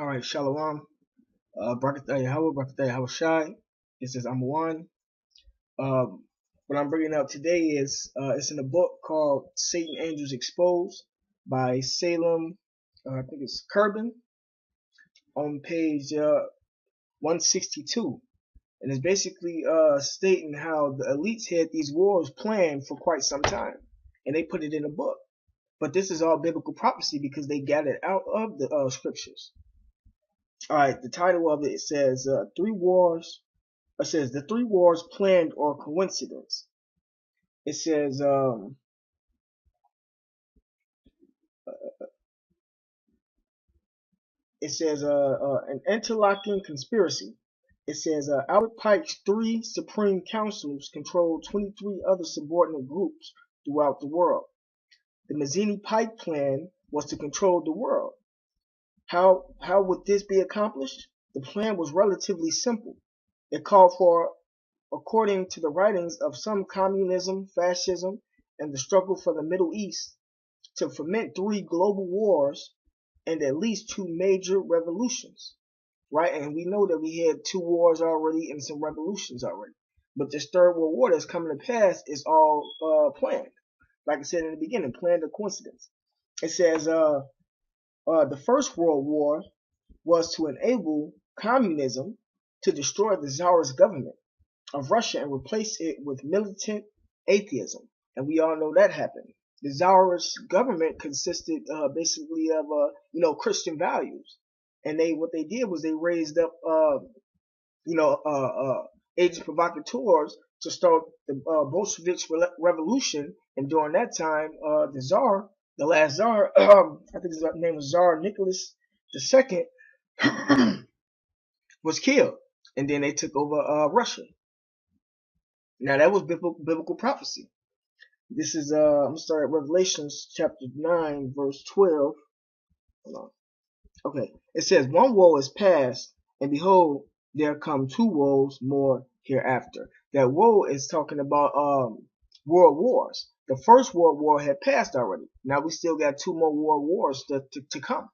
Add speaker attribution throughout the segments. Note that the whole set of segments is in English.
Speaker 1: All right, Shalom. Barakatah Yahweh, Barakatah Yahweh Shai. This is Amwan. What I'm bringing up today is it's in a book called Satan Angels Exposed by Salem, I think it's Kerbin, on page 162. And it's basically stating how the elites had these wars planned for quite some time. And they put it in a book. But this is all biblical prophecy because they got it out of the scriptures. Alright, the title of it says three wars. It says the three wars planned or coincidence. It says an interlocking conspiracy. It says Albert Pike's three supreme councils controlled 23 other subordinate groups throughout the world. The Mazzini-Pike plan was to control the world. How would this be accomplished? The plan was relatively simple. It called for, according to the writings of some, communism, fascism, and the struggle for the Middle East, to foment three global wars and at least two major revolutions. Right? And we know that we had two wars already and some revolutions already. But this third world war that's coming to pass is all planned. Like I said in the beginning, planned or coincidence. It says the First World War was to enable communism to destroy the Tsarist government of Russia and replace it with militant atheism. And we all know that happened. The Tsarist government consisted basically of Christian values. And what they did was they raised up agents provocateurs to start the Bolshevik revolution. And during that time, the last Tsar, I think his name was Tsar Nicholas II, was killed. And then they took over Russia. Now that was biblical prophecy. This is I'm gonna start at Revelations chapter 9, verse 12. Hold on. Okay. It says, one woe is past, and behold, there come two woes more hereafter. That woe is talking about world wars. The first world war had passed already. Now we still got two more world wars to come.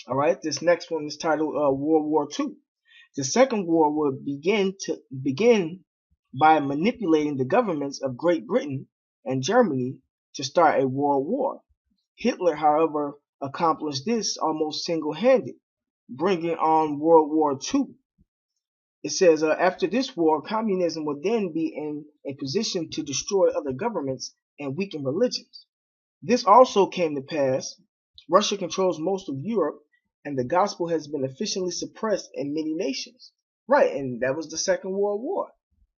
Speaker 1: All right. This next one is titled World War II. The second war will begin by manipulating the governments of Great Britain and Germany to start a world war. Hitler, however, accomplished this almost single-handed, bringing on World War II. It says after this war, communism would then be in a position to destroy other governments and weaken religions. This also came to pass. Russia controls most of Europe, and the gospel has been efficiently suppressed in many nations. Right, and that was the Second World War.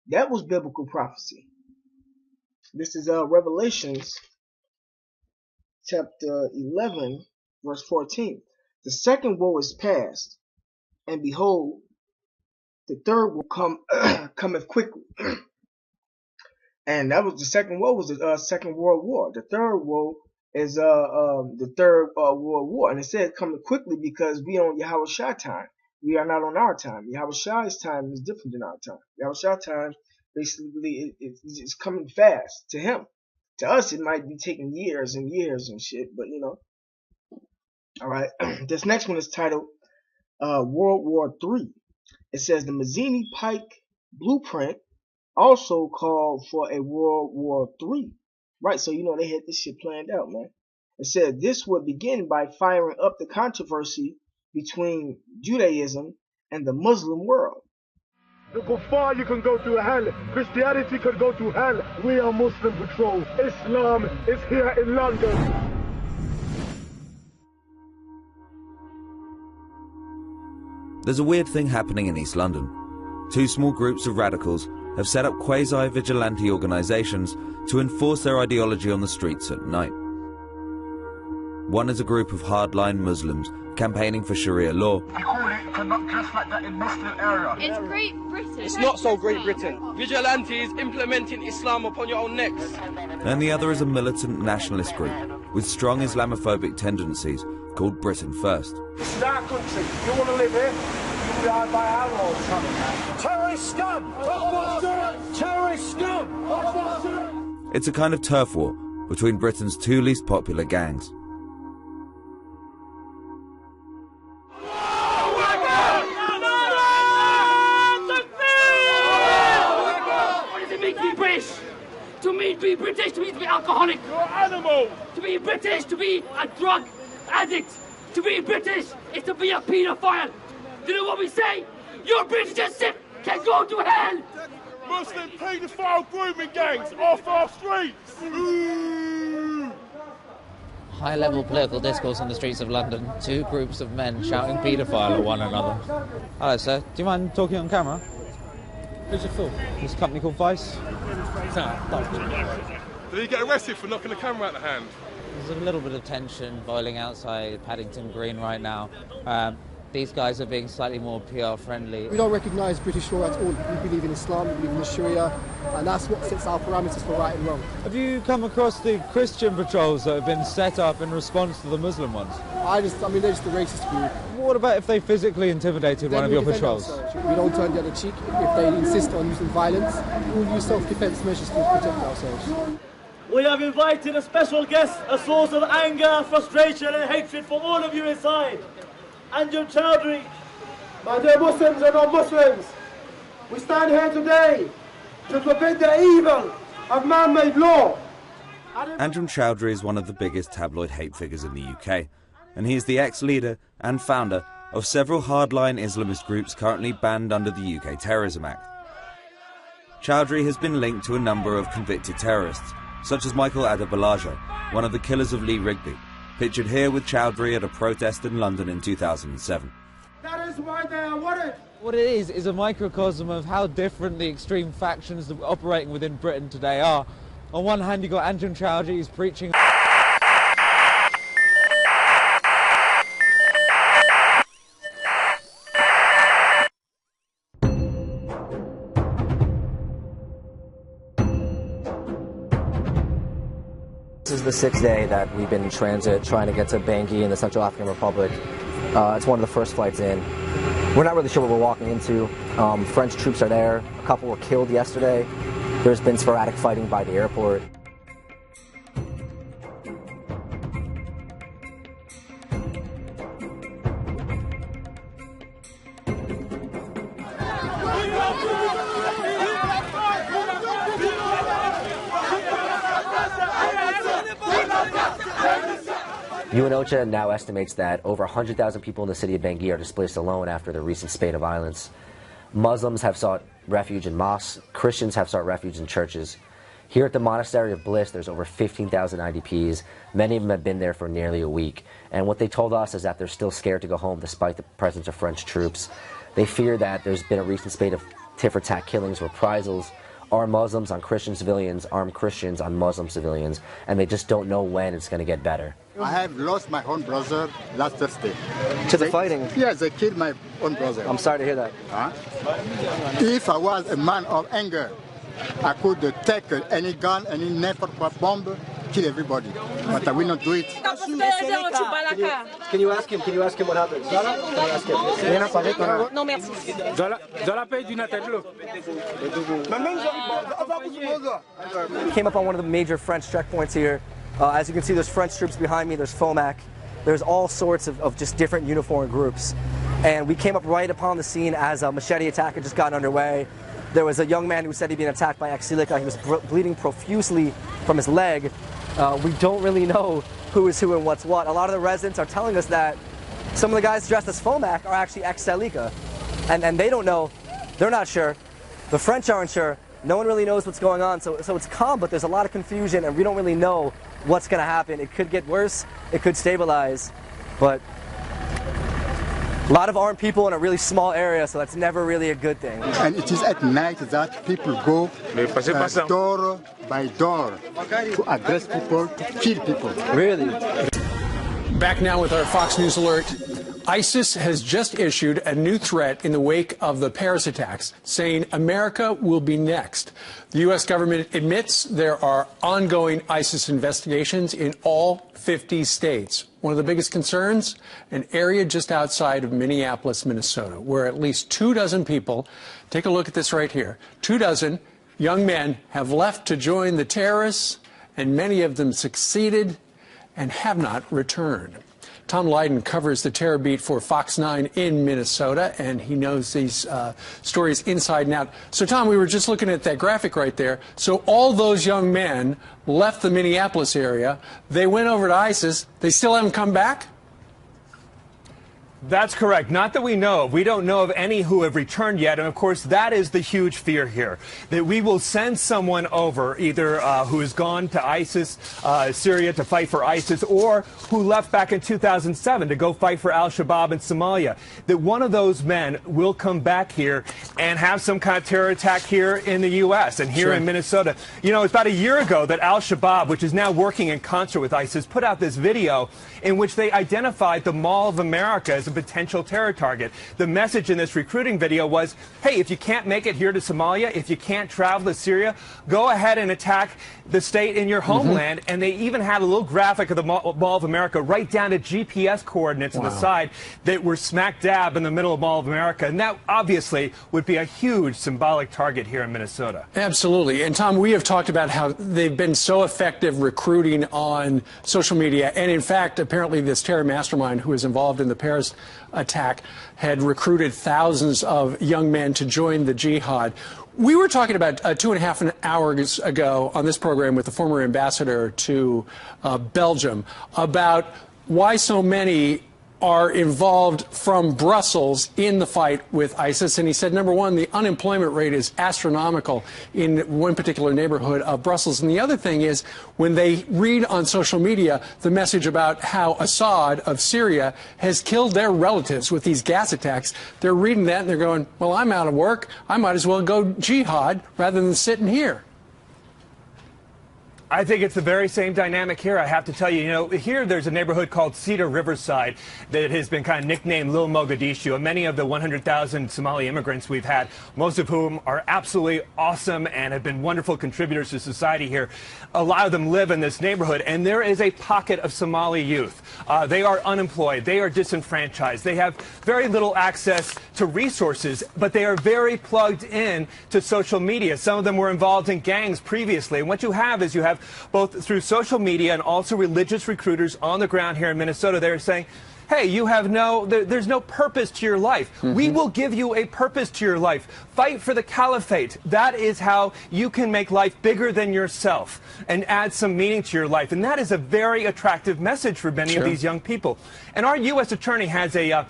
Speaker 1: That was biblical prophecy. This is Revelations chapter 11, verse 14. The second woe is past, and behold, the third will cometh quickly. And that was the second woe, was the Second World War. The third woe is the Third World War. And it said coming quickly because we on Yahweh Shai time. We are not on our time. Yahweh Shai's time is different than our time. Yahweh Shai time basically it's coming fast to him. To us, it might be taking years and years and shit, but All right. This next one is titled World War III. It says the Mazzini-Pike blueprint also called for a World War III. Right, so they had this shit planned out, man. It said this would begin by firing up the controversy between Judaism and the Muslim world.
Speaker 2: You go far, you can go to hell. Christianity could go to hell. We are Muslim Patrol. Islam is here in London.
Speaker 3: There's a weird thing happening in East London. Two small groups of radicals have set up quasi-vigilante organisations to enforce their ideology on the streets at night. One is a group of hardline Muslims campaigning for Sharia law.
Speaker 2: We call it not dress like that in Muslim area.
Speaker 4: It's Great Britain.
Speaker 5: It's not so Great Britain. Vigilantes implementing Islam upon your own necks.
Speaker 3: And the other is a militant nationalist group with strong Islamophobic tendencies called Britain First.
Speaker 2: This is our country. You want to live here? You'll be hard by our laws. Terrorist scum! Terrorist scum!
Speaker 3: It's a kind of turf war between Britain's two least popular gangs.
Speaker 4: be British means to be alcoholic.
Speaker 2: You're an animal.
Speaker 4: To be British, to be a drug addict. To be British is to be a paedophile. Do you know what we say? Your British and sick can go to hell.
Speaker 2: Muslim paedophile grooming gangs off our streets.
Speaker 6: High-level political discourse on the streets of London. Two groups of men shouting paedophile at one another. Hello, sir. Do you mind talking on camera?
Speaker 7: Who's it for?
Speaker 6: This company called Vice.
Speaker 2: Did he get arrested for knocking the camera out of hand?
Speaker 6: There's a little bit of tension boiling outside Paddington Green right now. These guys are being slightly more PR friendly.
Speaker 8: We don't recognise British law at all. We believe in Islam, we believe in the Sharia, and that's what sets our parameters for right and wrong.
Speaker 6: Have you come across the Christian patrols that have been set up in response to the Muslim ones?
Speaker 8: I mean, they're just a racist group.
Speaker 6: What about if they physically intimidated one of your patrols?
Speaker 8: We don't turn the other cheek. If they insist on using violence, we'll use self-defence measures to protect ourselves.
Speaker 9: We have invited a special guest, a source of anger, frustration and hatred for all of you inside. Anjem Choudary.
Speaker 10: My dear Muslims and non-Muslims, we stand here today to forbid the evil of man-made law.
Speaker 3: Anjem Choudary is one of the biggest tabloid hate figures in the UK, and he is the ex-leader and founder of several hardline Islamist groups currently banned under the UK Terrorism Act. Choudary has been linked to a number of convicted terrorists, such as Michael Adebolaja, one of the killers of Lee Rigby, pictured here with Choudary at a protest in London in 2007.
Speaker 10: That is why they are worried.
Speaker 6: What it is a microcosm of how different the extreme factions that are operating within Britain today are. On one hand, you've got Anjem Choudary, who's preaching...
Speaker 11: This is the sixth day that we've been in transit trying to get to Bangui in the Central African Republic. It's one of the first flights in. We're not really sure what we're walking into. French troops are there. A couple were killed yesterday. There's been sporadic fighting by the airport. UNOCHA now estimates that over 100,000 people in the city of Bangui are displaced alone after the recent spate of violence. Muslims have sought refuge in mosques. Christians have sought refuge in churches. Here at the Monastery of Bliss, there's over 15,000 IDPs. Many of them have been there for nearly a week. And what they told us is that they're still scared to go home despite the presence of French troops. They fear that there's been a recent spate of tit-for-tat killings, reprisals, armed Muslims on Christian civilians, armed Christians on Muslim civilians, and they just don't know when it's going to get better.
Speaker 12: I have lost my own brother last Thursday.
Speaker 11: To the fighting?
Speaker 12: Yes, they killed my own brother.
Speaker 11: I'm sorry to hear that.
Speaker 12: Huh? If I was a man of anger, I could take any gun, any knife or bomb, kill everybody. But I will not do it.
Speaker 11: Can you ask him? Can you ask him what happened? Can you ask him?
Speaker 13: Non, merci.
Speaker 11: We came up on one of the major French checkpoints here. As you can see, there's French troops behind me, there's FOMAC, there's all sorts of just different uniformed groups. And we came up right upon the scene as a machete attack had just gotten underway. There was a young man who said he'd been attacked by ex-Silica. He was bleeding profusely from his leg. We don't really know who is who and what's what. A lot of the residents are telling us that some of the guys dressed as FOMAC are actually ex-Silica. And they don't know, they're not sure. The French aren't sure. No one really knows what's going on. So it's calm, but there's a lot of confusion, and we don't really know what's going to happen. It could get worse, it could stabilize, but a lot of armed people in a really small area, so that's never really a good thing.
Speaker 12: And it is at night that people go door by door to address people, to kill people.
Speaker 11: Really?
Speaker 14: Back now with our Fox News alert. ISIS has just issued a new threat in the wake of the Paris attacks, saying America will be next. The U.S. government admits there are ongoing ISIS investigations in all 50 states. One of the biggest concerns, an area just outside of Minneapolis, Minnesota, where at least 24 people, take a look at this right here, 24 young men have left to join the terrorists, and many of them succeeded and have not returned. Tom Lydon covers the terror beat for Fox 9 in Minnesota, and he knows these stories inside and out. So, Tom, we were just looking at that graphic right there. So all those young men left the Minneapolis area. They went over to ISIS. They still haven't come back?
Speaker 13: That's correct. Not that we know of. We don't know of any who have returned yet. And, of course, that is the huge fear here, that we will send someone over, either who has gone to ISIS, Syria, to fight for ISIS, or who left back in 2007 to go fight for al-Shabaab in Somalia, that one of those men will come back here and have some kind of terror attack here in the U.S. and here in Minnesota. You know, it's about a year ago that al-Shabaab, which is now working in concert with ISIS, put out this video in which they identified the Mall of America as a potential terror target. The message in this recruiting video was, hey, if you can't make it here to Somalia, if you can't travel to Syria, go ahead and attack the state in your homeland. And they even had a little graphic of the Mall of America right down to GPS coordinates on the side that were smack dab in the middle of Mall of America. And that obviously would be a huge symbolic target here in Minnesota.
Speaker 14: Absolutely. And Tom, we have talked about how they've been so effective recruiting on social media. And in fact, apparently this terror mastermind who was involved in the Paris attack had recruited thousands of young men to join the jihad. We were talking about 2.5 hours ago on this program with the former ambassador to Belgium about why so many are involved from Brussels in the fight with ISIS. And he said, number one, the unemployment rate is astronomical in one particular neighborhood of Brussels. And the other thing is, when they read on social media the message about how Assad of Syria has killed their relatives with these gas attacks, they're reading that and they're going, well, I'm out of work. I might as well go jihad rather than sitting here.
Speaker 13: I think it's the very same dynamic here. I have to tell you, you know, here there's a neighborhood called Cedar Riverside that has been kind of nicknamed Little Mogadishu. And many of the 100,000 Somali immigrants we've had, most of whom are absolutely awesome and have been wonderful contributors to society here, a lot of them live in this neighborhood. And there is a pocket of Somali youth. They are unemployed. They are disenfranchised. They have very little access to resources, but they are very plugged in to social media. Some of them were involved in gangs previously. And what you have is you have both through social media and also religious recruiters on the ground here in Minnesota. They're saying, hey, you have there's no purpose to your life. We will give you a purpose to your life. Fight for the caliphate. That is how you can make life bigger than yourself and add some meaning to your life. And that is a very attractive message for many of these young people. And our U.S. attorney has a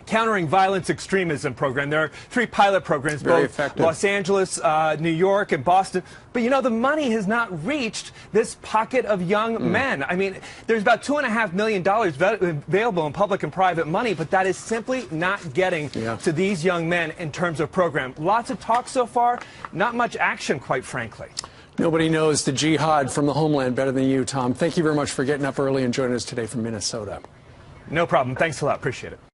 Speaker 13: countering violence extremism program. There are 3 pilot programs, both Los Angeles, New York, and Boston. But, you know, the money has not reached this pocket of young men. I mean, there's about $2.5 million available in public and private money, but that is simply not getting to these young men in terms of program. Lots of talk so far, not much action, quite frankly.
Speaker 14: Nobody knows the jihad from the homeland better than you, Tom. Thank you very much for getting up early and joining us today from Minnesota.
Speaker 13: No problem. Thanks a lot. Appreciate it.